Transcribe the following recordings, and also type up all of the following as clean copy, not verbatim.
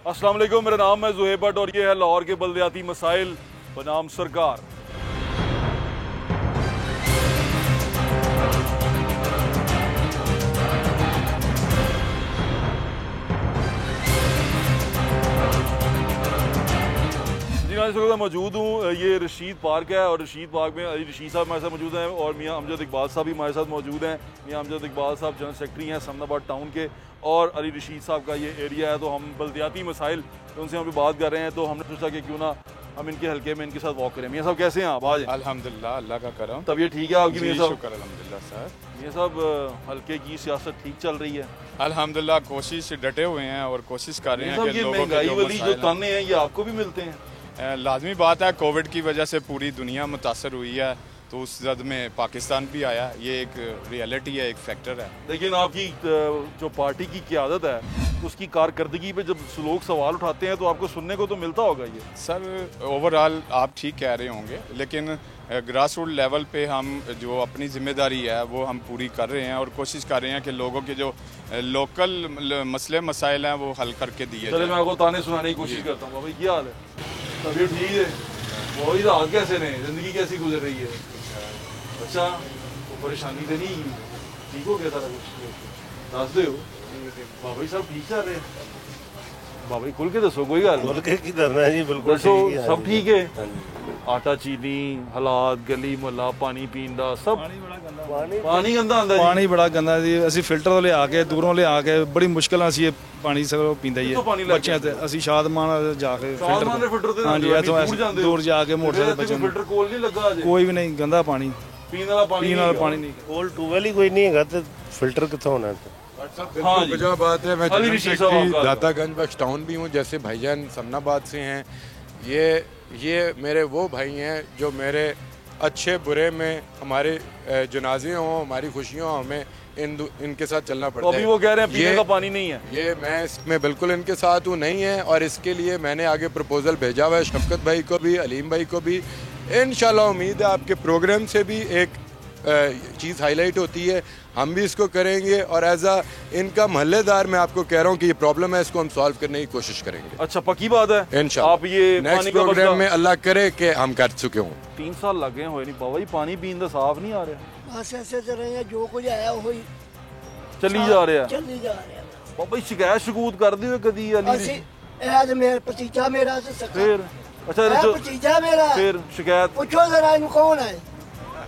अस्सलाम वालेकुम, मेरा नाम है ज़ुहैब भट्ट और ये है लाहौर के बल्दियाती मसाइल बनाम सरकार। जी मैं इस वक्त मौजूद हूँ, ये रशीद पार्क है और रशीद पार्क में अली रशीद साहब हमारे साथ मौजूद हैं और मियाँ अमजद इकबाल साहब भी हमारे साथ मौजूद हैं। मियाँ अमजद इकबाल साहब जनरल सेक्रेटरी हैं समनाबाद टाउन के और अली रशीद साहब का ये एरिया है, तो हम बल्दियाती मसाइल उनसे हम बात कर रहे हैं। तो हमने सोचा कि क्यों ना हम इनके हल्के में इनके साथ वॉक करें। मियाँ साहब कैसे हैं आप? आज अल्हम्दुलिल्लाह, अल्लाह का करम। तबीयत ठीक है आपकी मियाँ साहब? शुक्र अल्हम्दुलिल्लाह सर। मियाँ साहब हल्के की सियासत ठीक चल रही है? अल्हम्दुलिल्लाह, कोशिश डटे हुए हैं और कोशिश कर रहे हैं कि ये महंगाई वाली जो ताने हैं ये आपको भी मिलते हैं? लाजमी बात है, कोविड की वजह से पूरी दुनिया मुतासर हुई है, तो उस जद में पाकिस्तान भी आया। ये एक रियलिटी है, एक फैक्टर है। लेकिन आपकी जो पार्टी की क़यादत है उसकी कारकर्दगी पे जब लोग सवाल उठाते हैं तो आपको सुनने को तो मिलता होगा ये। सर ओवरऑल आप ठीक कह रहे होंगे, लेकिन ग्रास रूट लेवल पे हम जो अपनी जिम्मेदारी है वो हम पूरी कर रहे हैं और कोशिश कर रहे हैं कि लोगों के जो लोकल मसले मसाइल हैं वो हल करके दिए जाए। मैं आपको ताने सुनाने की कोशिश करता हूँ। भाई क्या हाल है? तबीयत ठीक है? वही रात कैसे नहीं, जिंदगी कैसी गुजर रही है? अच्छा, तो परेशानी तो नहीं, ठीक हो गया सारा कुछ? दस दे हो बाबा साहब, ठीक चल रहे हैं? बाबा खुल के दसो, कोई गल खुल के की करना है जी, बिल्कुल दसो। सब ठीक है? आटा चीनी हालात गली मुहल्ला पानी पीन दा सब पानी गंदा आंदा? पानी बड़ा गंदा जी, ਅਸੀਂ ਫਿਲਟਰ ਤੋਂ ਲਿਆ ਕੇ ਦੂਰੋਂ ਲਿਆ ਕੇ ਬੜੀ ਮੁਸ਼ਕਲ ਨਾਲ ਅਸੀਂ ਇਹ ਪਾਣੀ ਸਗੋਂ ਪੀਂਦਾ ਹੀ ਹੈ ਬੱਚਿਆਂ ਤੇ। ਅਸੀਂ ਸ਼ਾਦਮਾਨ ਜਾ ਕੇ ਫਿਲਟਰ, ਹਾਂਜੀ ਇੱਥੋਂ ਦੂਰ ਜਾ ਕੇ ਮੋਟਰਸਾਈਕਲ ਬੱਚਿਆਂ ਨੂੰ। ਫਿਲਟਰ ਕੋਲ ਨਹੀਂ ਲੱਗਾ ਅਜੇ? ਕੋਈ ਵੀ ਨਹੀਂ, ਗੰਦਾ ਪਾਣੀ ਪੀਣ ਵਾਲਾ ਪਾਣੀ ਨਹੀਂ। ਕੋਲ ਟੂਵੈਲ ਹੀ ਕੋਈ ਨਹੀਂ ਹੈਗਾ ਤੇ ਫਿਲਟਰ कित्थों होना है? हाँ जी, वजह बात है। मैं अली रशीद साहब दातागंज बख्श टाउन भी हूँ, जैसे भाईजान समनाबाद से हैं। ये मेरे वो भाई हैं जो मेरे अच्छे बुरे में हमारे जनाजे हों, हमारी खुशियों हमें इनके साथ चलना पड़ता है। अभी वो कह रहे हैं पीने का पानी नहीं है। ये मैं इसमें बिल्कुल इनके साथ हूँ, नहीं है। और इसके लिए मैंने आगे प्रपोजल भेजा हुआ है शफकत भाई को भी, अलीम भाई को भी। इंशाल्लाह उम्मीद है आपके प्रोग्राम से भी एक चीज़ हाईलाइट होती है, हम भी इसको करेंगे। और एज आ इनका मोहल्लेदार मैं आपको कह रहा हूँ कि ये प्रॉब्लम है, इसको हम सॉल्व करने की कोशिश करेंगे। अच्छा, पक्की बात है। इंशाल्लाह आप ये नेक्स्ट प्रोग्राम में अल्लाह करे कि हम कर चुके हों। 3 साल लग गए हो नहीं बाबा जी, पानी पीन दा साफ नहीं आ रहा। बस ऐसे चल रहे हैं, जो कुछ आया वही चली जा रहा है। चली जा रहे हैं बाबा जी शिकायत शकूत कर दी कदी? ਅਸੀਂ ਇਹ ਤੇ ਮੇਰਾ ਭਤੀਜਾ ਮੇਰਾ ਤੇ ਸਕਾ फिर अच्छा ਇਹ ਭਤੀਜਾ ਮੇਰਾ। फिर शिकायत ਪੁੱਛੋ ਜ਼ਰਾ ਇਹਨੂੰ ਕੌਣ ਹੈ,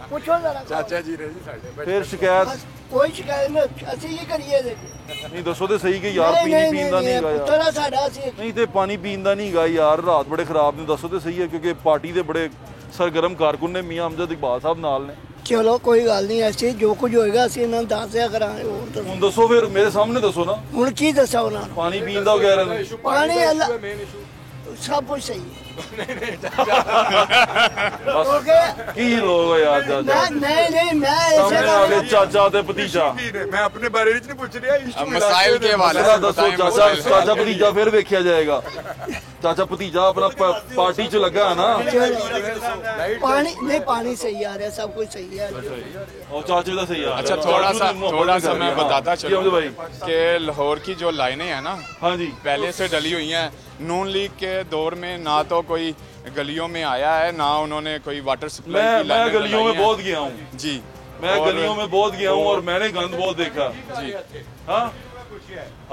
ਪੁੱਛੋ ਜ਼ਰਾ चाचा जी ने जी साढ़े फिर शिकायत ਬਸ ਕੋਈ ਸ਼ਿਕਾਇਤ ਨਹੀਂ, ਅਸੀਂ ਕੀ ਕਰੀਏ ਦੇ? नहीं दसो तो सही कि यार पानी पीन दा नहीं गा यार। ਪੁੱਤਰਾ ਸਾਡਾ ਅਸੀਂ नहीं तो पानी पीन दा नहीं गा यार, रात बड़े खराब ने। दसो तो सही है क्योंकि पार्टी दे बड़े सरगर्म कारकुन ने मियां अमजद इकबाल साहब नाल ने। ਚਲੋ ਕੋਈ ਗੱਲ ਨਹੀਂ, ਐਸੀ ਜੋ ਕੁਝ ਹੋਏਗਾ ਅਸੀਂ ਇਹਨਾਂ ਨੂੰ ਦੱਸਿਆ ਕਰਾਂਗੇ। ਹੋਰ ਤਾਂ ਹੁਣ दसो फिर मेरे सामने दसो ना, ਹੁਣ ਕੀ ਦੱਸਾਂ ਉਹਨਾਂ ਨੂੰ? पानी पीन दा कह रहे हैं। ਪਾਣੀ ਅੱਲਾ सब कुछ सही है। की लोग हो यार चाचा? नहीं मैं सामने आ गए चाचा ते भतीजा। मैं अपने बारे में नहीं पूछ रहा, मसाइल के हवाले से दसो चाचा, चाचा भतीजा फिर वेख्या जाएगा। चाचा भतीजा अपना पार्टी च लगा है ना? पानी नहीं, पानी सही आ रहा है, सब कुछ सही है और चाचे का सही आ रहा है। अच्छा थोड़ा सा मैं बताता जी चलूं भाई कि लाहौर की जो लाइनें हैं ना, हाँ जी, पहले से डली हुई हैं। नून लीग के दौर में ना तो कोई गलियों में आया है, ना उन्होंने कोई वाटर सप्लाई की मैं लाइनें गलियों में लगाई हैं। बहुत गया हूँ जी, मैं गलियों में बहुत गया हूँ और मैंने गंद बहुत देखा जी। हाँ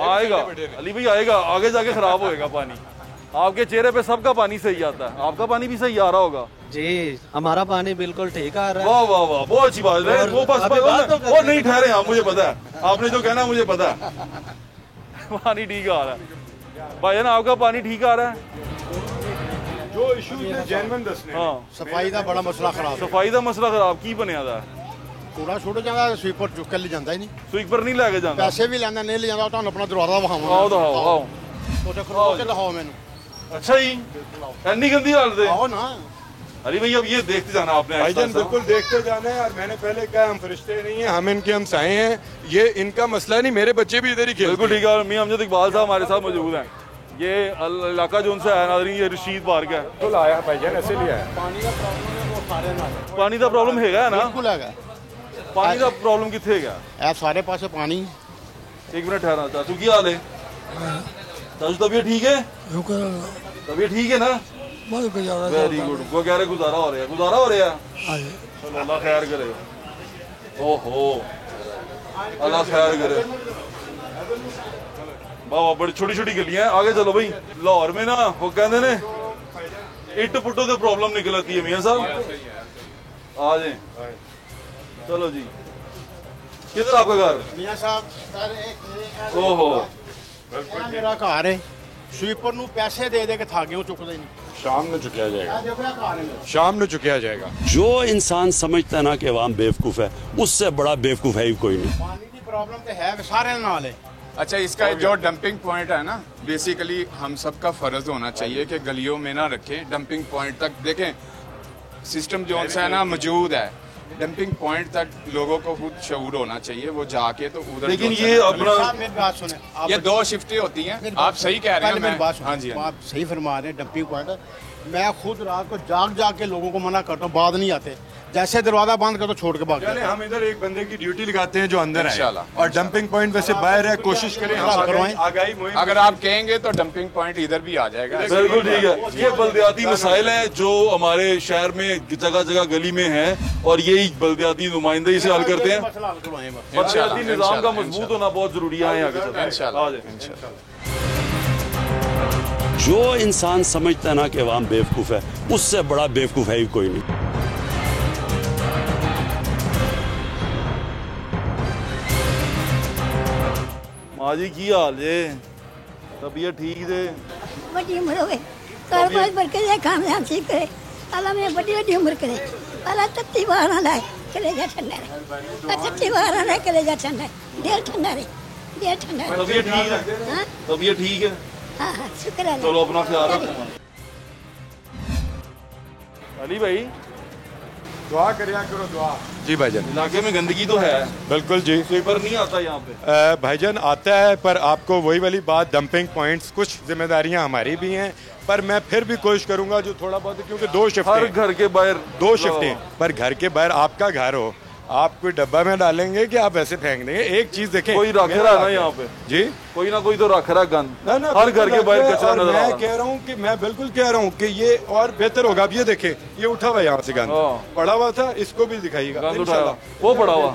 आएगा अली भाई, आएगा आगे जाके खराब होएगा पानी। आपके चेहरे पे सबका पानी सही आता है, आपका पानी भी सही आ रहा होगा जी। हमारा पानी बिल्कुल ठीक आ रहा है। वाह वाह वाह, बहुत अच्छी बात है। वो बस वो नहीं ठहरे आप, मुझे पता है आपने जो कहना मुझे पता है। पानी ठीक आ रहा है भाई ना, आपका पानी ठीक आ रहा है? जो इशू जेन्युइन दसने। हाँ, सफाई का बड़ा मसला खराब। सफाई का मसला खराब की बनया दा? कूड़ा छुट जाता, स्वीपर चुक के ले जाता ही नहीं। स्वीपर नहीं लैके जाता? पैसे भी लेना नहीं ले जाता, तो अपना दरवाजा वहां आओ तो आओ तो खड़ो के दिखाओ मैंने। अच्छा जी, इतनी गंदी हालत है? आओ ना अरे भाई अब ये देखते जाना आपने। भाईजान बिल्कुल देखते जाना है। और मैंने पहले कहा हम फरिश्ते नहीं हैं, हम इनके हम साए हैं। ये इनका मसला नहीं, मेरे बच्चे भी इधर ही खेलते हैं। बिल्कुल ठीक है। मियां अमजद इकबाल साहब हमारे साथ मौजूद हैं। ये इलाका जो उनसे है नाज़रीन, ये रशीद पार्क है। तो लाया भाईजान ऐसे लिया है। पानी का प्रॉब्लम है, वो सारे ना पानी का प्रॉब्लम है ना? बिल्कुल है। पानी का प्रॉब्लम कितने है? सारे पासे पानी। एक मिनट ठहरा चाचू, की हाल है? चाचू तबीयत ठीक है? तबीयत ठीक है ना? Very good. वो कह रहे गुजारा हो रहा है, गुजारा हो रहा है। चलो अल्लाह खैर करे। ओहो अल्लाह खैर करे। वाह बड़ी छोटी छोटी गलियां हैं। आगे चलो भाई। लाहौर में ना वो कहते ने इट पुट्टो से प्रॉब्लम निकल आती है मियां साहब। आ जाए चलो जी। किधर आपका घर? मियां साहब ओहो मेरा घर है स्वीपर ਨੂੰ ਪੈਸੇ ਦੇ ਦੇ ਕੇ ਥਾਗਿਓ ਚੁੱਕਦੇ ਨਹੀਂ शाम ਨੂੰ चुकिया जाएगा, ਇਹ ਦੇਖੋ ਇਹ ਘਰ है मेरा। शाम ਨੂੰ चुकिया जाएगा। जो इंसान समझता है ना कि अवाम बेवकूफ़ है, उससे बड़ा बेवकूफ़ है ही कोई नहीं। ਪਾਣੀ ਦੀ ਪ੍ਰੋਬਲਮ ਤੇ ਹੈ ਸਾਰਿਆਂ ਨਾਲ ਹੈ। अच्छा, इसका जो डंपिंग पॉइंट है ना, बेसिकली हम सबका फर्ज होना चाहिए कि गलियों में ना रखें, डंपिंग पॉइंट तक देखें। सिस्टम जो है ना मौजूद है, डंपिंग पॉइंट तक लोगों को खुद शऊर होना चाहिए, वो जाके तो उधर। लेकिन ये अपना साहब मेरी बात सुने, ये दो शिफ्टें होती हैं। आप सही कह रहे हैं। मेरी बात सुने, हाँ जी, हाँ आप सही फरमा रहे हैं। डंपिंग पॉइंट मैं खुद रात को जाग जाग के लोगों को मना करता हूँ, बाद नहीं आते। जैसे दरवाजा बंद कर तो छोड़ के भाग चले हम इधर एक बंदे की ड्यूटी लगाते हैं जो अंदर है, इंशाल्लाह। और डंपिंग पॉइंट वैसे बाहर है, कोशिश करें हम करवाएं। आगाही मुहिम। अगर आप कहेंगे तो डंपिंग पॉइंट इधर भी आ जाएगा। बिल्कुल ठीक है। ये बल्दियाती मसाइल हैं जो हमारे शहर में जगह जगह गली में हैं और यही बल्दियाती नुमाइंदे इसे हल करते हैं। मसला हल करवाएं बस। बल्दियाती निज़ाम का मजबूत होना बहुत जरूरी है। आगे चलते हैं। इंशाल्लाह। आ जाए। जो इंसान समझता है ना कि अवाम बेवकूफ़ है, उससे बड़ा बेवकूफ़ है ही कोई नहीं। माँ जी की हाल है? तबीयत ठीक है? बड़ी उम्र हो गई कारोबार बरकत है कामयाब ठीक करे अल्लाह में बड़ी बड़ी उम्र करे अल्लाह तत्ती बाहर लाए कलेजा ठंडा रहे तत्ती बाहर लाए कलेजा ठंडा दिल ठंडा रहे दिल ठंडा रहे। तबीयत ठीक है? हाँ तबीयत ठीक है? हाँ हाँ शुक्र है चलो अपना ख्याल रखो। अली भाई दुआ करिया करो, दुआ। जी भाईजान, इलाके में गंदगी तो है, बिल्कुल जी। स्वीपर नहीं आता यहाँ पे। भाईजान आता है, पर आपको वही वाली बात, डंपिंग पॉइंट्स कुछ जिम्मेदारियां हमारी भी हैं, पर मैं फिर भी कोशिश करूंगा जो थोड़ा बहुत, क्योंकि दो हर शिफ्टें, घर के बाहर दो शिफ्टें, पर घर के बाहर आपका घर हो, आप कोई डब्बा में डालेंगे कि आप ऐसे फेंक देंगे? एक चीज देखें, कोई रख रहा है ना यहाँ पे जी, कोई ना कोई तो रख रहा है गंद। ना हर घर के बाहर कचरा नजर आ रहा मैं है। कह रहा हूँ कि मैं बिल्कुल कह रहा हूँ कि ये और बेहतर होगा। अब ये देखें, ये उठा हुआ है यहाँ से गंद, हाँ। पड़ा हुआ था, इसको भी दिखाइएगा गंद इंशाल्लाह। उठाया, वो पड़ा हुआ।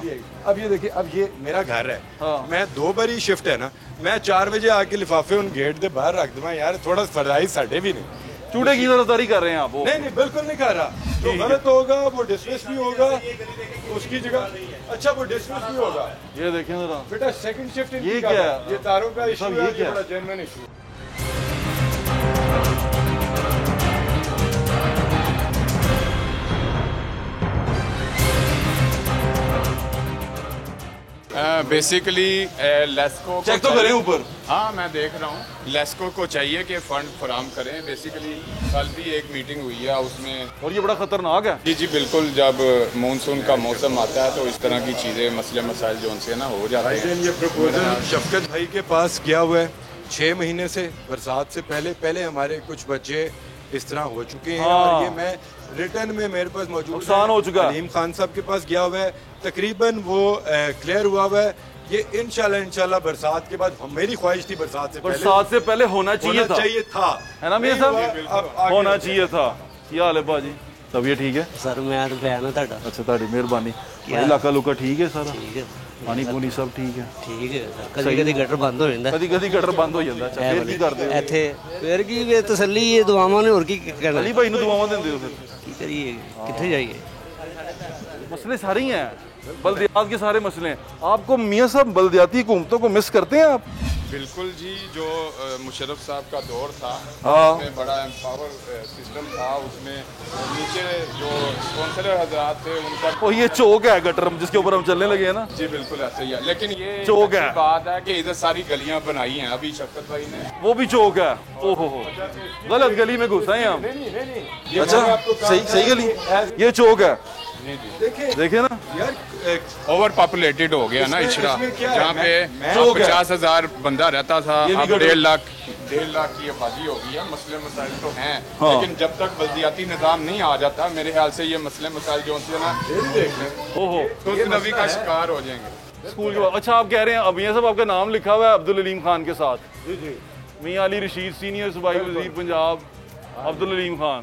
अब ये देखिए, अब ये मेरा घर है, हाँ। मैं 2 बारी शिफ्ट है ना, मैं 4 बजे आके लिफाफे उन गेट के बाहर रख दूंगा यार, थोड़ा फरजाई साढ़े भी नहीं। चूड़े की तरफदारी कर रहे हैं आप? वो नहीं बिल्कुल नहीं कर रहा। जो गलत होगा वो डिसमिस भी होगा उसकी जगह। अच्छा, वो डिसमिस भी होगा। ये देखें जरा बेटा सेकंड शिफ्ट ये क्या है? ये तारों का इशू सब है, ये क्या ये है? बड़ा जेन्युइन इशू है। बेसिकली लेस्को चेक तो करें ऊपर। हाँ मैं देख रहा हूँ। लेस्को को चाहिए कि फंड फराम करें। बेसिकली कल भी एक मीटिंग हुई है उसमें। और ये बड़ा खतरनाक है। जी जी बिल्कुल, जब मानसून का मौसम आता है तो इस तरह की चीज़ें, मसले मसाइल जो उनसे ना हो जाते हैं। ये प्रपोजल शफकत भाई के पास गया हुआ है 6 महीने से, बरसात से पहले हमारे कुछ बच्चे इस तरह हो चुके हैं। हाँ। और ये मैं रिटर्न में मेरे पास मौजूद है। नुकसान हो चुका है। अलीम खान साहब के पास गया हुआ है, तकरीबन वो क्लियर हुआ हुआ है। ये इंशाल्लाह बरसात के बाद, मेरी ख्वाहिश थी बरसात से पहले होना चाहिए था है ना मियां साहब? होना चाहिए था। क्या हाल है बाजी? तबीयत ठीक है? सर मैं तो भैन तुहाडा। अच्छा ਤੁਹਾਡੀ ਮਿਹਰਬਾਨੀ। ਇਲਾਕਾ ਲੁਕਾ ਠੀਕ ਹੈ ਸਾਰਾ? ठीक है ਪਾਣੀ ਪੂਣੀ ਸਭ ਠੀਕ ਹੈ? ठीक है सर, कदी कदी गटर बंद हो ਜਾਂਦਾ। ਕਦੀ ਕਦੀ ਗਟਰ ਬੰਦ ਹੋ ਜਾਂਦਾ। ਅੱਛਾ ਫਿਰ ਕੀ ਕਰਦੇ ਹੋ? ਇੱਥੇ ਫਿਰ ਕੀ ਵੇ ਤਸੱਲੀ ਇਹ ਦੁਆਵਾਂ ਨੇ, ਹੋਰ ਕੀ ਕਹਿਣਾ। ਅਲੀ ਭਾਈ ਨੂੰ ਦੁਆਵਾਂ ਦਿੰਦੇ ਹੋ ਫਿਰ? ਕੀ ਕਰੀਏ, ਕਿੱਥੇ ਜਾਈਏ? मसले सारे ही हैं, बल्दियात के सारे मसले हैं। आपको मियां साहब बल्दियाती हुकूमतों को मिस करते हैं आप? बिल्कुल जी, जो मुशर्रफ साहब का दौर था, हाँ। उसमें बड़ा एम्पावर सिस्टम था। उसमें नीचे जो स्पॉन्सर हजरात थे उनका, ओ ये चौक है गटर जिसके ऊपर हम चलने लगे हैं ना? जी बिल्कुल ऐसे ही है। लेकिन ये चौक है। बात है कि इधर सारी गलियां बनाई हैं अभी शफकत भाई ने। वो भी चौक है। ओहो गलत गली में घुसा है हम। अच्छा सही गली, ये चौक है। देखे ना यार, ओवर पॉपुलेटेड हो गया ना इचड़ा, इसमें क्या है? जहाँ पे चौक है। 50,000 बंदा रहता था, ये भी अब गड़बड़। 1.5 लाख की आबादी हो गई है। मसले मसाइल तो हैं, हाँ। लेकिन जब तक बल्दियाती निज़ाम नहीं आ जाता, मेरे ख्याल से ये मसले मसाइल जो होते हैं ना, देख लें ओहो तो नबी का शिकार हो जाएंगे। स्कूल के बाद। अच्छा आप कह रहे हैं अब मियां साहब आपका नाम लिखा हुआ है अब्दुल अलीम खान के साथ? जी जी, मियां अली रशीद सीनियर सूबाई वजीर पंजाब अब्दुल अलीम खान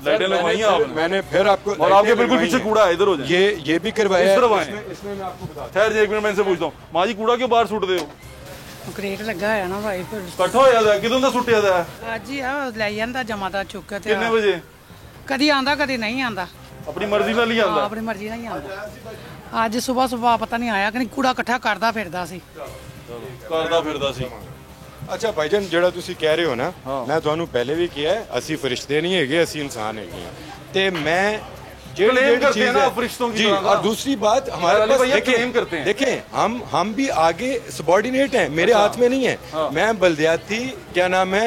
लाइटें लगवाई हैं आपने। मैंने फिर आपको और आपके बिल्कुल पीछे कूड़ा है, इधर हो जाए। ये भी करवाया है। इसमें मैं आपको बताता हूं। ठहर जाइए एक मिनट, मैं इनसे पूछता हूँ, माँ जी कूड़ा क्यों बाहर सुटते हो? करेट लगा है ना भाई, फिर इकट्ठा हो जाता है। किदों दा सुटिया दा है? आज ही आ ले ਜਾਂਦਾ ਜਮਾਦਾ ਚੁੱਕ ਕੇ ਤੇ कितने बजे? ਕਦੀ ਆਂਦਾ ਕਦੀ ਨਹੀਂ ਆਂਦਾ, अपनी मर्जी ਨਾਲ ਹੀ ਆਂਦਾ। ਆਪਣੀ ਮਰਜ਼ੀ ਨਾਲ ਹੀ ਆਂਦਾ। ਅੱਜ ਸਵੇਰ ਪਤਾ ਨਹੀਂ ਆਇਆ ਕਿ ਨਹੀਂ, ਕੂੜਾ ਇਕੱਠਾ ਕਰਦਾ ਫਿਰਦਾ ਸੀ। ਕਰਦਾ ਫਿਰਦਾ ਸੀ। ਅੱਛਾ ਭਾਈਜਾਨ, ਜਿਹੜਾ ਤੁਸੀਂ ਕਹਿ ਰਹੇ ਹੋ ਨਾ, ਮੈਂ ਤੁਹਾਨੂੰ ਪਹਿਲੇ ਵੀ ਕਿਹਾ ਹੈ, ਅਸੀਂ ਫਰਿਸ਼ਤੇ ਨਹੀਂ ਹੈਗੇ, ਅਸੀਂ ਇਨਸਾਨ ਹੈਗੇ ਹਾਂ। ਤੇ ਮੈਂ जी, और दूसरी बात हमारे पास देखें, हम भी आगे सबॉर्डिनेट हैं, मेरे हाथ में नहीं है। मैं बल्दियाती क्या नाम है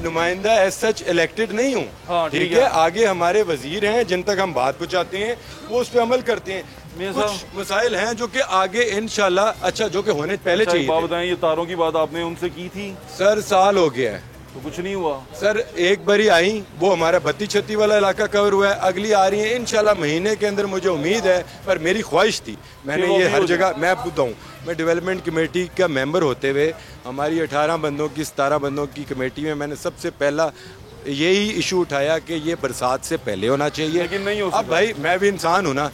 नुमाइंदा एज सच इलेक्टेड नहीं हूँ, ठीक है। आगे हमारे वजीर हैं जिन तक हम बात पहुँचाते हैं, वो उस पर अमल करते हैं। कुछ मसाइल हैं जो कि आगे इंशाल्लाह अच्छा जो कि होने पहले चाहिए। बताएं, ये तारों की बात आपने उनसे की थी? सर साल हो गया है तो कुछ नहीं हुआ। सर एक बारी आई, वो हमारा 32-36 वाला इलाका कवर हुआ है, अगली आ रही है इंशाल्लाह महीने के अंदर, मुझे उम्मीद है। पर मेरी ख्वाहिश थी, मैंने ये हर जगह मैं बताऊँ, मैं डेवलपमेंट कमेटी का मेंबर होते हुए हमारी 18 बंदों की 17 बंदों की कमेटी में मैंने सबसे पहला यही इशू उठाया कि ये बरसात से पहले होना चाहिए। लेकिन नहीं हो। अब भाई मैं भी इंसान हूँ ना,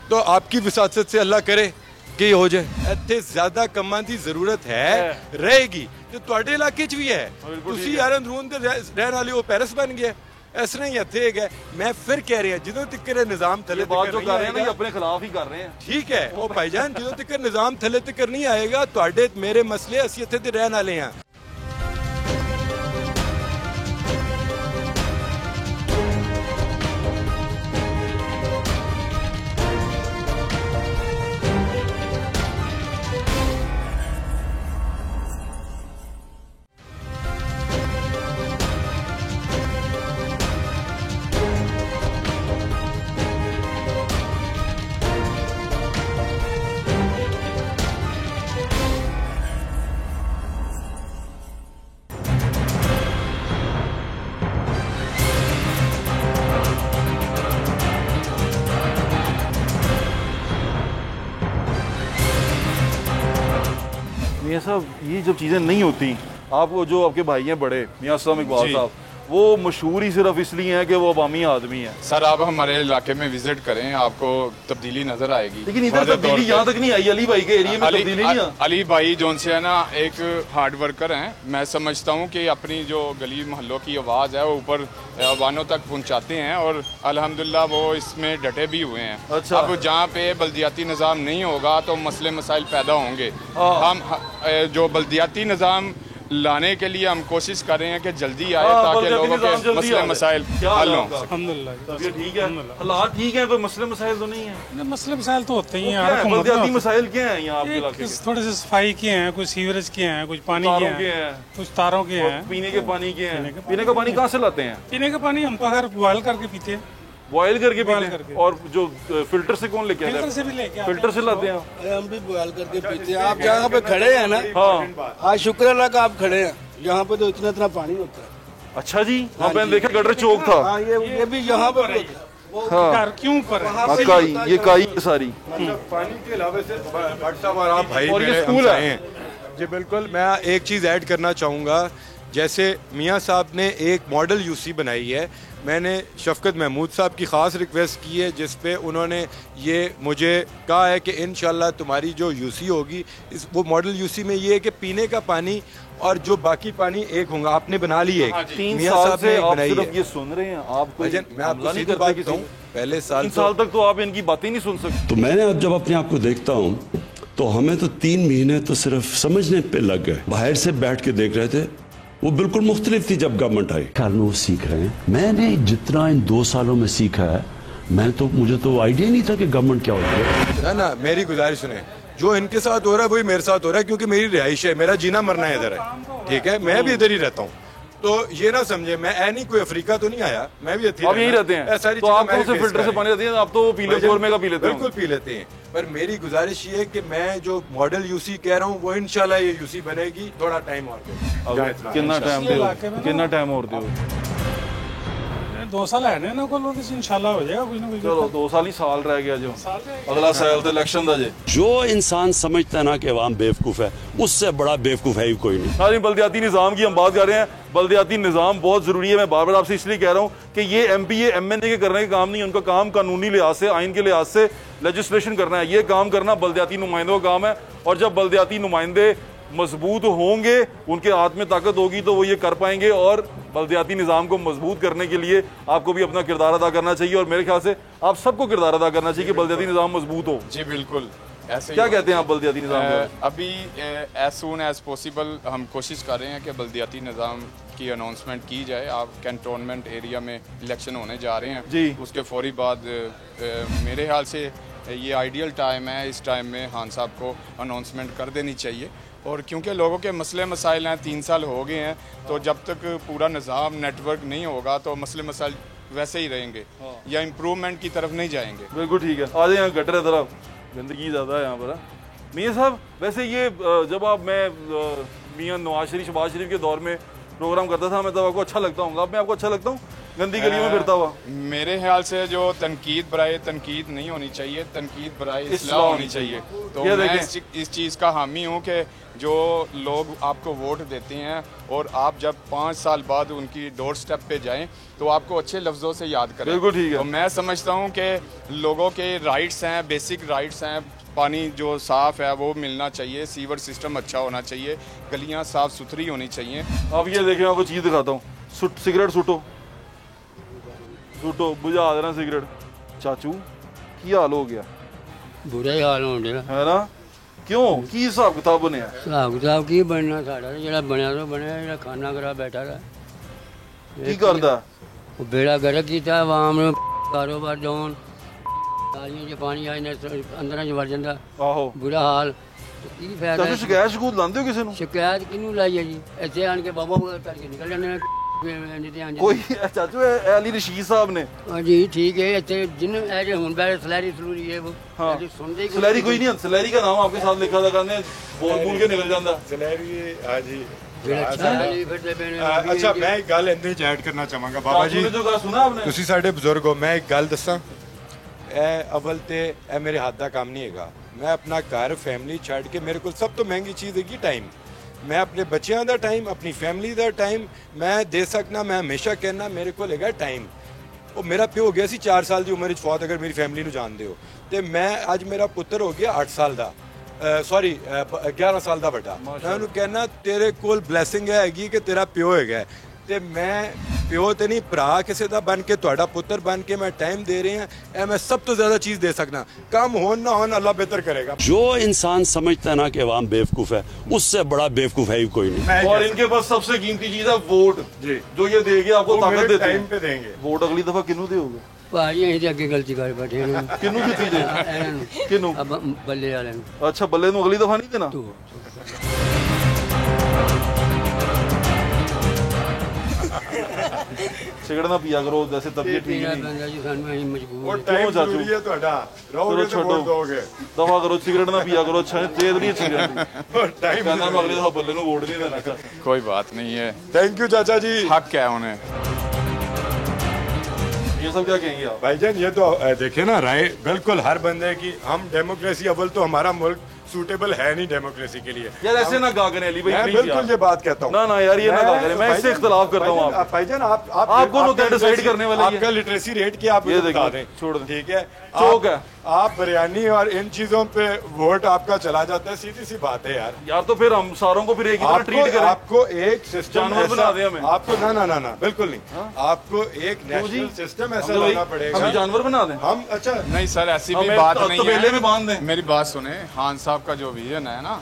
तो आपकी विसासत से अल्लाह करे कि हो जाए। इतने ज्यादा कमां दी जरूरत है रहेगी ਤੇ ਤੁਹਾਡੇ ਇਲਾਕੇ 'ਚ ਵੀ ਹੈ। ਤੁਸੀਂ ਯਾਰ ਅੰਦਰੂਨ ਦੇ ਰਹਿਣ ਵਾਲੇ ਉਹ ਪੈਰਿਸ ਬਣ ਗਿਆ, ਇਸ ਤਰ੍ਹਾਂ ਹੀ ਇੱਥੇ ਹੈਗਾ। ਮੈਂ ਫਿਰ ਕਹਿ ਰਿਹਾ, ਜਦੋਂ ਤੱਕ ਇਹ ਨਿਜ਼ਾਮ ਥੱਲੇ ਬਾਤ ਜੋ ਕਰ ਰਹੇ ਨੇ ਆਪਣੇ ਖਿਲਾਫ ਹੀ ਕਰ ਰਹੇ ਆ। ਠੀਕ ਹੈ ਉਹ ਭਾਈਜਾਨ, ਜਦੋਂ ਤੱਕ ਨਿਜ਼ਾਮ ਥੱਲੇ ਤੱਕ ਨਹੀਂ ਆਏਗਾ, ਤੁਹਾਡੇ ਮੇਰੇ ਮਸਲੇ ਅਸੀਂ ਇੱਥੇ ਦੇ ਰਹਿਣ ਵਾਲੇ ਹਾਂ। मियां साहब, ये जब चीज़ें नहीं होती, आप वो जो आपके भाई हैं बड़े मियां साहब इकबाल साहब, वो मशहूर ही सिर्फ इसलिए हैं कि वो अवामी आदमी है। सर आप हमारे इलाके में विजिट करें, आपको तब्दीली नजर आएगी। लेकिन इधर तब्दीली यहाँ तक नहीं आई। अली भाई के एरिया में तब्दीली नहीं आई। अली भाई जोन से है ना, एक हार्ड वर्कर हैं। मैं समझता हूँ कि अपनी जो गली मोहल्लों की आवाज़ है वो ऊपर वानों तक पहुँचाते हैं, और अल्हम्दुलिल्लाह वो इसमें डटे भी हुए हैं। अच्छा। अब जहाँ पे बल्दियाती निज़ाम नहीं होगा तो मसले मसाइल पैदा होंगे। हम जो बल्दियाती निज़ाम लाने के लिए हम कोशिश कर रहे हैं कि जल्दी आए, ताकि लोगों के मसले मसाइल हल हों। अल्हम्दुलिल्लाह ठीक है, हालात ठीक है, कोई मसले मसाइल तो नहीं है। मसले मसाइल तो होते ही हैं। बल्दियाती मसाइल क्या हैं यहाँ आपके इलाके के? थोड़े से सफाई के हैं, कुछ सीवरेज के हैं, कुछ पानी के हैं, कुछ तारों के हैं, पीने के पानी के हैं। पीने का पानी कहाँ से लाते हैं? पीने का पानी हम घर बॉयल करके पीते हैं। बॉयल करके पीते हैं। और जो फिल्टर से कौन लेके आता है? फिल्टर से भी लेके फिल्टर से लाते हैं। हम भी बॉयल करके पीते हैं। आप जहाँ पे खड़े हैं ना, हाँ आज शुक्र अल्लाह का आप खड़े हैं, यहाँ पे तो इतना पानी होता है। अच्छा जी, हाँ मैंने देखा गटर चौक था। हाँ ये भी यहाँ पर हाँ क्यों पर ये काई सारी पानी के अलावा से भट्ट साहब और आप भाई और ये मेरे स्कूल हमसाए हैं। जी बिल्कुल, मैं एक चीज़ ऐड करना चाहूँगा। जैसे मियाँ साहब ने एक मॉडल यूसी बनाई है, मैंने शफकत महमूद साहब की ख़ास रिक्वेस्ट की है, जिस पे उन्होंने ये मुझे कहा है कि इंशाल्लाह तुम्हारी जो यूसी होगी, इस वो मॉडल यूसी में ये है कि पीने का पानी और जो बाकी पानी एक होगा। आपने बना ली है। 3 साल से आप सिर्फ ये सुन रहे हैं। आप मैं आपको नहीं कर पाता हूँ, पहले 3 साल तक तो आप इनकी बातें नहीं सुन सकते। तो मैंने अब जब अपने आप को देखता हूँ तो हमें तो 3 महीने तो सिर्फ समझने पे लग गए। बाहर से बैठ के देख रहे थे, वो बिल्कुल मुख्तलिफ थी जब गवर्नमेंट आई। ख्याल में वो सीख रहे हैं। मैंने जितना इन 2 सालों में सीखा है, मुझे तो आइडिया नहीं था कि गवर्नमेंट क्या होती है। ना मेरी गुजारिश सुने, जो इनके साथ हो रहा है वही मेरे साथ हो रहा है, क्योंकि मेरी रिहाइश है, मेरा जीना मरना है इधर है, ठीक है। मैं भी इधर ही रहता हूँ, तो ये ना समझे मैं नहीं कोई अफ्रीका तो नहीं आया, मैं भी अब यही रहते हैं। तो आप कौन से फिल्टर से पानी लेते हैं? आप तो पी लेते हैं, का पी लेते हैं। बिल्कुल पी लेते हैं, पर मेरी गुजारिश ये है कि मैं जो मॉडल यूसी कह रहा हूँ वो इंशाल्लाह ये यूसी बनेगी। थोड़ा टाइम और कितना टाइम दो, कितना टाइम और दो? 2 साल है ना कोल इंशाल्लाह हो जाएगा कुछ ना कुछ। चलो 2 साल ही साल रह गया जो अगला साल तो इलेक्शन दा जे। जो इंसान समझता है ना कि अवाम बेवकूफ़ है, उससे बड़ा बेवकूफ़ है ही कोई नहीं। नाज़रीन, बल्दियाती निज़ाम की हम बात कर रहे हैं। बल्दियाती निज़ाम बहुत ज़रूरी है। मैं बार बार आपसे इसलिए कह रहा हूँ कि ये MPA MNA के करने का काम नहीं है। उनका काम कानूनी लिहाज से, आइन के लिहाज से लेजिस्लेशन करना है। ये काम करना बल्दियाती नुमाइंदों का काम है। और जब बल्दियाती नुमाइंदे मजबूत होंगे, उनके हाथ में ताकत होगी, तो वो ये कर पाएंगे। और बल्दियाती निज़ाम को मजबूत करने के लिए आपको भी अपना किरदार अदा करना चाहिए। और मेरे ख्याल से आप सबको किरदार अदा करना चाहिए कि बल्दियाती निज़ाम मजबूत हो। जी बिल्कुल, ऐसे क्या कहते हैं आप बल्दियाती निज़ाम? अभी एज सून एज पॉसिबल हम कोशिश कर रहे हैं कि बल्दियाती निज़ाम की अनाउंसमेंट की जाए। आप कैंटोनमेंट एरिया में इलेक्शन होने जा रहे हैं जी। उसके फौरी बाद मेरे ख्याल से ये आइडियल टाइम है। इस टाइम में खान साहब को अनाउंसमेंट कर देनी चाहिए। और क्योंकि लोगों के मसले मसाइल हैं, 3 साल हो गए हैं, तो जब तक पूरा निज़ाम नेटवर्क नहीं होगा तो मसले मसाइल वैसे ही रहेंगे या इम्प्रूवमेंट की तरफ नहीं जाएंगे। बिल्कुल ठीक है। आ जाए यहाँ गटर तरफ, गंदगी ज़्यादा है यहाँ पर। मियाँ साहब, वैसे ये जब आप मैं मियाँ नवाज शरीफ शहबाज शरीफ के दौर में प्रोग्राम करता था, मैं तब आपको अच्छा लगता हूँ? अब मैं आपको अच्छा लगता हूँ गंदी गलियों में फिरता हुआ? मेरे ख्याल से जो तनकीद बराए तनकीद नहीं होनी चाहिए, तनकीद बराए इस्लाह होनी चाहिए। तो मैं इस चीज़ का हामी हूँ कि जो लोग आपको वोट देते हैं और आप जब 5 साल बाद उनकी डोर स्टेप पे जाएं तो आपको अच्छे लफ्ज़ों से याद करें। बिल्कुल ठीक है। तो मैं समझता हूँ कि लोगों के राइट्स हैं, बेसिक राइट्स हैं। पानी जो साफ़ है वो मिलना चाहिए, सीवर सिस्टम अच्छा होना चाहिए, गलियाँ साफ़ सुथरी होनी चाहिए। अब ये देखें, आपको चीज़ दिखाता हूँ। सिगरेट सुटो बुझा देना सिगरेट। चाचू की हाल हो गया? बुरा ही हाल हो गया है ना? क्यों की हिसाब किताब बनया? हिसाब किताब की बनना साड़ा जो बनया तो बनया, जो खाना करा बैठा रहा की करदा बेड़ा गर्क किया आवाम ने। कारोबार डाउन, पानी अंदर वड़ जाता। आहो बुरा हाल। की फायदा? शिकायत शकूत लांदे हो किसी नूं? शिकायत किनू लाई है जी? इत्थे आन के बाबा करके निकल जाने कोई चाचू अली रशीद साहब ने? हाँ जी ठीक है। इतने जिन हुन बैठे सलैरी सलूरी है वो सुनते सलैरी कोई नहीं। सलैरी का नाम आपके साथ लिखा था, कहने बोल के निकल जाता सलैरी। हाँ जी। अच्छा मैं एक गल इंदे ऐड करना चाहांगा बाबा जी। सुना आपने? तुसी साडे बुजुर्ग हो, मैं एक गल दसां। अवल ते मेरे हाथ दा काम नहीं हैगा। मैं अपना घर फैमिली छड़ के, मेरे को सब तो महंगी चीज़ हैगी टाइम। मैं अपने बच्चों का टाइम, अपनी फैमिली का टाइम मैं दे सकना। मैं हमेशा कहना मेरे को हैगा टाइम। वो मेरा प्यो हो गया सी 4 साल की उम्र फौत, अगर मेरी फैमिली जानते हो तो मैं अज मेरा पुत्र हो गया 8 साल का, सॉरी 11 साल का बड़ा। मैं उन्होंने कहना तेरे कोल ब्लैसिंग हैगी कि तेरा प्यो है। ते मैं प्यो तो नहीं, भरा किसी का बन के, तुहाडा पुत्र बन के मैं टाइम दे रहे हैं। मैं सब तो ज्यादा चीज दे सकना। काम हो ना हो अल्लाह बेहतर करेगा। जो इंसान समझता है ना कि अवाम बेवकूफ़ है, उससे बड़ा बेवकूफ़ है ही कोई नहीं। और इनके पास सबसे कीमती चीज है वोट, जो ये देंगे आपको, ताकत देते टाइम पे देंगे। वोट अगली दफा किनू दोगे? भाजी असीं अगे गलती कर बैठे किनू दित्ती जे? किनू? बल्ले वाले। अच्छा, बल्ले नू अगली दफा नहीं देना? सिगरेट ना पिया करो, जैसे तबीयत ठीक नहीं। मजबूर टाइम जरूरी है ਤੁਹਾਡਾ। रहोगे तो वोट दोगे। दफा करो, सिगरेट ना पिया करो। अच्छा तेज नहीं अच्छी रहती। टाइम कहना मैं अगली दफा बल्ले नू वोट नहीं देना। कोई बात नहीं है। थैंक यू चाचा जी। हक है उन्हें। ये सब क्या कहेंगे आप? भाईजान ये तो देखिए ना, राय बिल्कुल हर बंदे की। हम डेमोक्रेसी, अव्वल तो हमारा मुल्क सूटेबल है नहीं डेमोक्रेसी के लिए। यार ऐसे ना गा करें अली भाई, मैं बिल्कुल ये बात कहता हूँ। ना यार ये ना गा करें, मैं इससे इख्तिलाफ करता हूँ। आप भाईजान आपको डिसाइड करने वाले आपका लिटरेसी रेट की आप बता दें, छोड़ दें, ठीक है? चौक है। आप बिरयानी और इन चीजों पे वोट आपका चला जाता है, सीधी सी बात है यार। तो फिर हम सारों को फिर एक ही तरह ट्रीट करें। आपको एक सिस्टम जानवर बना दें हमें। आपको ना बिल्कुल नहीं। आपको एक नेशनल सिस्टम ऐसा लाना पड़ेगा। हम जानवर बना दें हम? अच्छा नहीं सर, ऐसी भी बात नहीं है। तबेले में बांध दें। मेरी बात सुने, खान साहब का जो विजन है ना,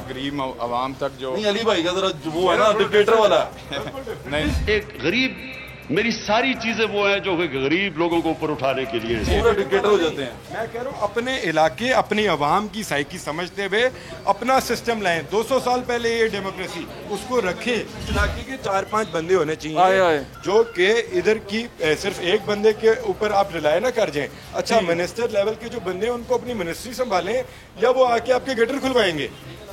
गरीब आवाम तक जो नहीं, अली भाई का जरा वो है ना डिक्टेटर वाला। नहीं, एक गरीब, मेरी सारी चीजें वो हैं जो गरीब लोगों को ऊपर उठाने के लिए पूरा डिक्टेटर हो जाते हैं। मैं कह रहा हूँ अपने इलाके, अपनी आवाम की साइकी समझते हुए अपना सिस्टम लाएं। 200 साल पहले ये डेमोक्रेसी उसको रखें। इलाके के 4-5 बंदे होने चाहिए जो कि इधर की सिर्फ एक बंदे के ऊपर आप रिलाय ना कर जाएं। अच्छा, मिनिस्टर लेवल के जो बंदे हैं उनको अपनी मिनिस्ट्री संभालें, या वो आके आपके गटर खुलवाएंगे।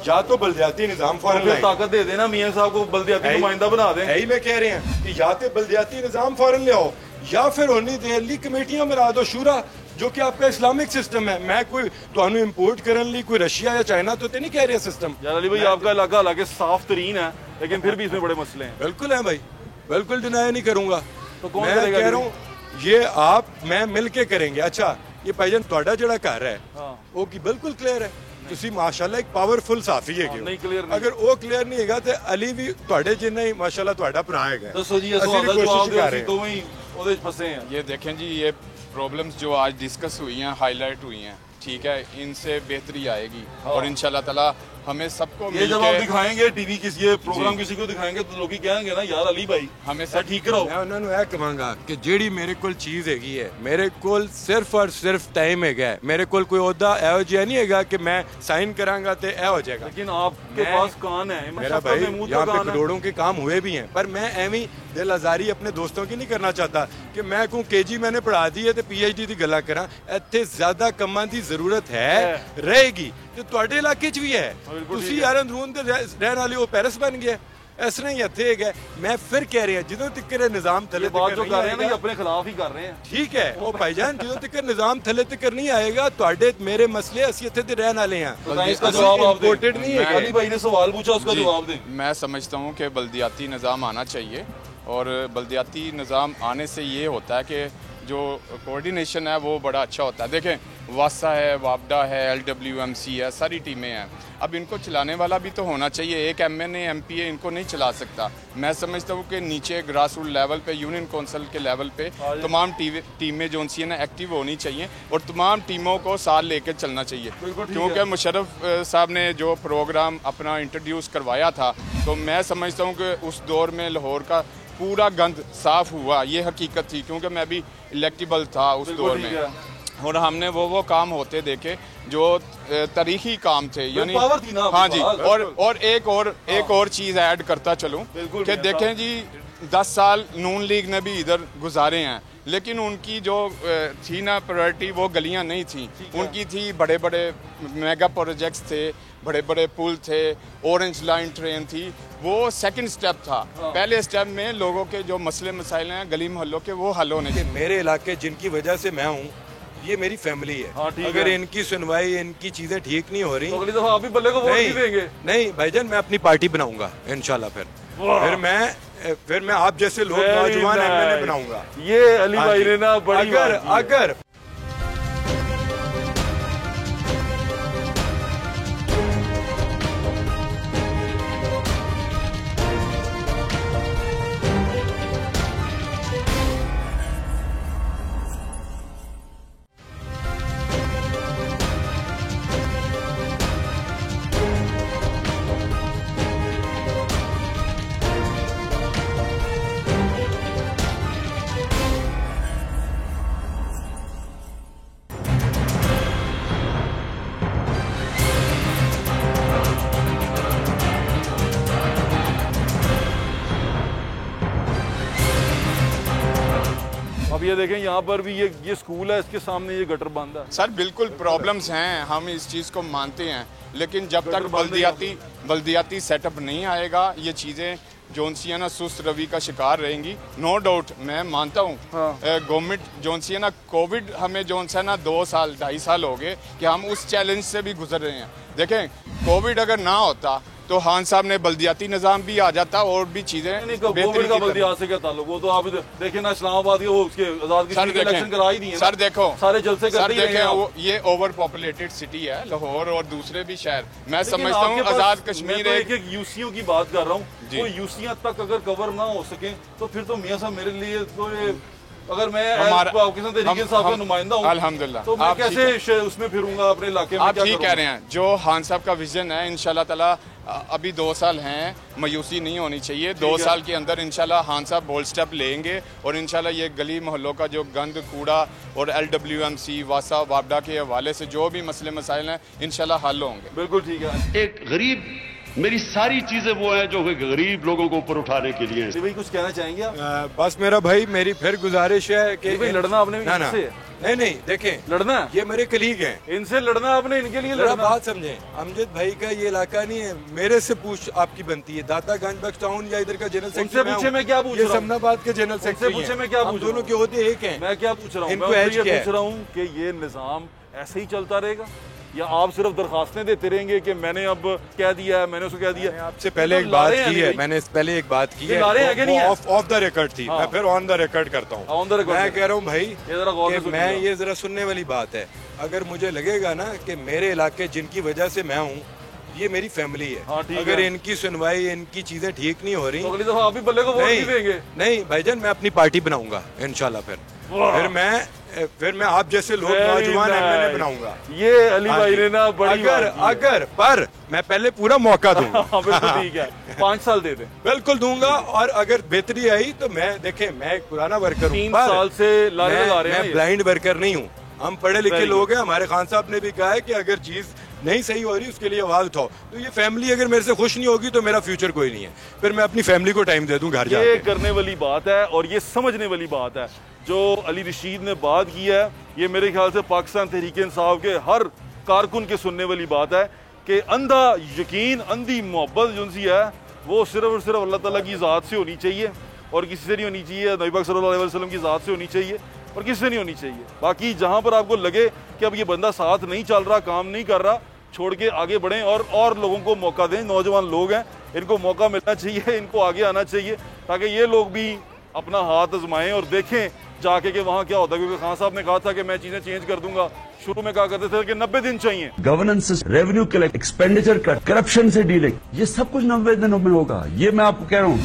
या तो बल्दियाती निजाम फौरन लाएं। ताकत दे देना मियां साहब को, बल्दियाती नुमाइंदा बना दें। यही मैं कह रहे हैं कि या तो बल्दियाती निजाम फौरन ले आओ, या फिर होनी दिल्ली कमेटियां बना दो शूरा जो कि आपका इस्लामिक सिस्टम है। मैं कोई तो इंपोर्ट करने लिए कोई रशिया या चाइना तो नहीं कह रहे सिस्टम। यार अली भाई आपका इलाका हालांकि साफ तरीन है लेकिन फिर भी इसमें बड़े मसले हैं। बिल्कुल है भाई, बिल्कुल डिनाई नहीं करूंगा। तो कौन मैं कह रहा हूँ ये आप मैं मिल के करेंगे। अच्छा ये भाईजान ਤੁਹਾਡਾ ਜਿਹੜਾ ਘਰ है वो की बिल्कुल क्लियर है। ਤੁਸੀਂ ਮਾਸ਼ਾਅੱਲਾ ਇੱਕ ਪਾਵਰਫੁਲ ਸਾਫੀ ਹੈਗੇ ਨਹੀਂ ਕਲੀਅਰ ਨਹੀਂ। ਅਗਰ ਉਹ ਕਲੀਅਰ ਨਹੀਂ ਹੈਗਾ ਤੇ ਅਲੀ ਵੀ ਤੁਹਾਡੇ ਜਿੰਨਾ ਹੀ ਮਾਸ਼ਾਅੱਲਾ ਤੁਹਾਡਾ ਭਰਾ ਹੈਗਾ। ਦੱਸੋ ਜੀ ਅਸੀਂ ਉਹਦਾ ਜਵਾਬ ਦਿਓ, ਅਸੀਂ ਦੋਵੇਂ ਹੀ ਉਹਦੇ ਵਿੱਚ ਫਸੇ हैं। ये देखें जी, ये प्रॉब्लम्स जो आज डिस्कस हुई हैं, हाईलाइट हुई हैं, ठीक है, इनसे बेहतरी आएगी और इंशाल्लाह ताला हमें सबको ये जब आप दिखाएंगे टीवी किसी ये प्रोग्राम किसी को दिखाएंगे तो लोग कहेंगे ना यार अली भाई हमें सब ठीक करो। मैं उन्होंने यह कहांगा कि जेड़ी मेरे कोल चीज़ हैगी है, मेरे कोल सिर्फ और सिर्फ टाइम हैगा। मेरे कोल कोई ओहदा एहो जिहा नहीं हैगा कि मैं साइन करांगा तो यह हो जाएगा। लेकिन आपके पास कान है मेरा भाई, यहाँ पे करोड़ों के काम हुए भी हैं, पर मैं एवं दिल आजारी अपने दोस्तों की नहीं करना चाहता कि मैं कहूँ केजी मैंने पढ़ा दी है तो PhD की गल्लां करा। इत्थे ज्यादा कमां की जरूरत है रहेगी तो ਤੁਹਾਡੇ इलाके च भी है। ਤੁਸੀਂ यार अंदरून दे रहने वाले वो पेरिस बन गया, इस तरह ही इत्थे है। मैं फिर कह रहा ਜਦੋਂ तक निजाम थले बात जो कर रहे हैं ना अपने खिलाफ ही कर रहे हैं। ठीक है वो भाईजान ਜਦੋਂ तक निजाम थले तक नहीं आएगा ਤੁਹਾਡੇ मेरे मसले ਅਸੀਂ ਇੱਥੇ ਦੇ रहने वाले हैं। इसका जवाब आप इम्पोर्टेड नहीं है। अली भाई ने सवाल पूछा उसका जवाब दें। मैं समझता हूँ कि बल्दियाती निज़ाम आना चाहिए और बल्दियाती निज़ाम आने से ये होता है कि जो कोऑर्डिनेशन है वो बड़ा अच्छा होता है। देखें वासा है, वापडा है, LWMC है, सारी टीमें हैं। अब इनको चलाने वाला भी तो होना चाहिए। एक MNA MPA इनको नहीं चला सकता। मैं समझता हूँ कि नीचे ग्रास रूट लेवल पे, यूनियन काउंसिल के लेवल पे तमाम टीमें जो सी है ना एक्टिव होनी चाहिए और तमाम टीमों को साथ लेकर चलना चाहिए। क्योंकि मुशर्रफ साहब ने जो प्रोग्राम अपना इंट्रोड्यूस करवाया था तो मैं समझता हूँ कि उस दौर में लाहौर का पूरा गंद साफ हुआ, ये हकीकत थी। क्योंकि मैं भी इलेक्टिबल था उस दौर में और हमने वो काम होते देखे जो तारीखी काम थे, यानी हाँ जी। और एक और चीज़ ऐड करता चलूँ कि देखें जी 10 साल नून लीग ने भी इधर गुजारे हैं लेकिन उनकी जो थी ना प्रायोरिटी वो गलियां नहीं थी, उनकी थी बड़े बड़े मेगा प्रोजेक्ट्स थे, बड़े बड़े पुल थे, ऑरेंज लाइन ट्रेन थी। वो सेकंड स्टेप था। पहले स्टेप में लोगों के जो मसले मसाइल हैं गली मोहल्लों के वो हल होने चाहिए। मेरे इलाके जिनकी वजह से मैं हूँ ये मेरी फैमिली है। अगर इनकी सुनवाई इनकी चीजें ठीक नहीं हो रही तो अगली दफा आप भी बल्ले को वोट नहीं देंगे। नहीं भाईजान, मैं अपनी पार्टी बनाऊंगा इंशाल्लाह। फिर मैं आप जैसे लोग नौजवान MNA बनाऊंगा। ये अली भाई ने ना बड़ी अगर अब ये देखें यहाँ पर भी ये स्कूल है, इसके सामने ये गटर बंद है। सर बिल्कुल प्रॉब्लम्स हैं, हम इस चीज़ को मानते हैं लेकिन जब तक बल्दियाती सेटअप नहीं आएगा ये चीज़ें जोनसिया ना सुस्त रवि का शिकार रहेंगी। नो डाउट मैं मानता हूँ गवर्नमेंट जोनसिया ना कोविड हमें जोनसा ना 2 साल 2.5 साल हो गए कि हम उस चैलेंज से भी गुजर रहे हैं। देखें कोविड अगर ना होता तो खान साहब ने बल्दियाती निज़ाम भी आ जाता और भी चीज़ें कोविड का बल्दियात से क्या ताल्लुक, वो तो आप देखें ना इस्लामाबाद के वो उसके आज़ाद की इलेक्शन करा ही दिए। सर देखो सारे जलसे सर देखें ये ओवर पॉपुलेटेड सिटी है लाहौर और दूसरे भी शहर। मैं समझता हूँ आज़ाद कश्मीर एक यूसीओ की बात कर रहा हूँ, वो यूसियां तक अगर कवर ना हो सके तो फिर तो मियां साहब मेरे लिए तो अगर मैं पाकिस्तान तहरीक इंसाफ का नुमाइंदा हूं अल्हम्दुलिल्लाह तो मैं कैसे उसमें फिरूंगा अपने इलाके में। आप ठीक कह रहे हैं, जो खान साहब का विजन है इंशाल्लाह ताला अभी 2 साल हैं, मायूसी नहीं होनी चाहिए। 2 साल के अंदर इंशाल्लाह खान साहब बोल्ड स्टेप लेंगे और इंशाल्लाह ये गली मोहल्लों का जो गंद कूड़ा और LWMC वासा वापडा के हवाले से जो भी मसले मसाइल हैं इंशाल्लाह हल होंगे। बिल्कुल ठीक है। एक गरीब मेरी सारी चीजें वो हैं जो गरीब लोगों को ऊपर उठाने के लिए हैं। भाई कुछ कहना चाहेंगे आप? बस मेरा भाई मेरी फिर गुजारिश है कि भाई लड़ना आपने ना ना नहीं देखें लड़ना ये मेरे कलीग हैं, इनसे लड़ना आपने, इनके लिए लड़ना। लड़ना। बात समझे, अमजद भाई का ये इलाका नहीं है, मेरे से पूछ आपकी बनती है। दातागंज बख्श टाउन या इधर का जनरल सेक्रेटरी पूछे मैं क्या पूछ रहा हूं? ये समनाबाद के जनरल सेक्रेटरी पूछे मैं क्या पूछ रहा हूं? दोनों के होते एक हैं। मैं क्या पूछ रहा हूँ? इनको मैं एज ये क्या पूछ रहा हूँ कि ये निज़ाम ऐसे ही चलता रहेगा या आप सिर्फ दरखास्तें देते रहेंगे कि मैंने अब कह दिया है, मैंने उसको कह दिया? आपसे पहले एक बात की है, मैंने पहले एक बात की है, ऑफ द रिकॉर्ड थी, मैं फिर ऑन द रिकॉर्ड करता हूँ। ऑन द रिकॉर्ड मैं कह रहा हूँ भाई कि मैं ये जरा सुनने वाली बात है, अगर मुझे लगेगा ना कि मेरे इलाके जिनकी वजह से मैं हूँ ये मेरी फैमिली है, अगर इनकी सुनवाई इनकी चीजें ठीक नहीं हो रही तो अगली दफा आप भी बल्ले को वोट नहीं देंगे? नहीं भाईजान, मैं अपनी पार्टी बनाऊंगा इंशाल्लाह। फिर मैं आप जैसे लोग नौजवान एमएलए बनाऊंगा। ये अली भाई ने ना बड़ी अगर पर मैं पहले पूरा मौका दूंगा। बिल्कुल ठीक है, 5 साल दे दे। बिल्कुल दूंगा, और अगर बेहतरी आई तो मैं देखें, मैं एक पुराना वर्कर हूँ, 3 साल से मैं ब्लाइंड वर्कर नहीं हूँ। हम पढ़े लिखे लोग हैं, हमारे खान साहब ने भी कहा है कि अगर चीज नहीं सही हो रही उसके लिए आवाज उठाओ। तो ये फैमिली अगर मेरे से खुश नहीं होगी तो मेरा फ्यूचर कोई नहीं है, फिर मैं अपनी फैमिली को टाइम दे दूं घर जाके। ये करने वाली बात है और ये समझने वाली बात है जो अली रशीद ने बात की है। ये मेरे ख्याल से पाकिस्तान तहरीक इंसाफ के हर कारकुन के सुनने वाली बात है कि अंधा यकीन, अंधी मोहब्बत जो सी है वो सिर्फ और सिर्फ अल्लाह ताला की ज़ात से होनी चाहिए और किसी से नहीं होनी चाहिए। नबी पाक सल्लल्लाहु अलैहि वसल्लम की ज़ात से होनी चाहिए और किसी से नहीं होनी चाहिए। बाकी जहाँ पर आपको लगे कि अब ये बंदा साथ नहीं चल रहा, काम नहीं कर रहा, छोड़ के आगे बढ़ें और लोगों को मौका दें। नौजवान लोग हैं, इनको मौका मिलना चाहिए, इनको आगे आना चाहिए ताकि ये लोग भी अपना हाथ आजमाएं और देखें जाके कि वहाँ क्या होता है। क्योंकि खान साहब ने कहा था कि मैं चीजें चेंज कर दूंगा, शुरू में कहा करते थे कि 90 दिन चाहिए। Governance, revenue collect, expenditure cut, corruption से डीलिंग, ये सब कुछ 90 दिनों में होगा। ये मैं आपको कह रहा हूँ।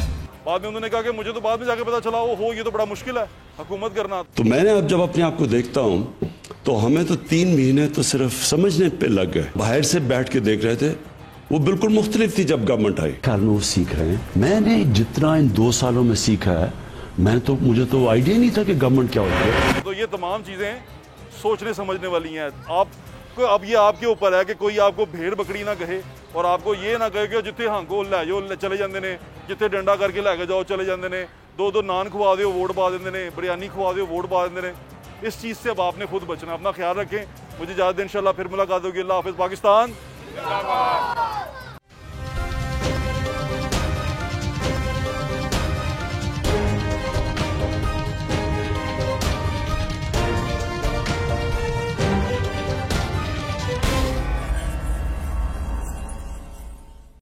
बाद में उन्होंने कहा कि मुझे तो बाद में जाके पता चला हो ये तो बड़ा मुश्किल है हुकूमत करना। तो मैंने अब जब अपने आप को देखता हूँ तो हमें तो 3 महीने तो सिर्फ समझने पे लग गए। बाहर से बैठ के देख रहे थे, वो बिल्कुल मुख्तलिफ थी जब गवर्नमेंट आई। ख्याल में वो सीख रहे हैं। मैंने जितना इन 2 सालों में सीखा है, मुझे तो आइडिया नहीं था कि गवर्नमेंट क्या होती है। तो ये तमाम चीजें सोचने समझने वाली हैं। आपको अब ये आपके ऊपर है कि कोई आपको भेड़ बकरी ना कहे और आपको ये ना कहे कि जिथे हांगो लै जाओ चले जाते ने, जिथे डंडा करके लैके जाओ चले जाते ने, 2 नान खवा दो वोट पा देंगे ने, बिरयानी खवा दो वोट पा देंगे ने। इस चीज़ से अब आपने खुद बचना। अपना ख्याल रखें। मुझे इजाज़त दें, इंशाल्लाह फिर मुलाकात होगी। अल्लाह हाफिज़। पाकिस्तान।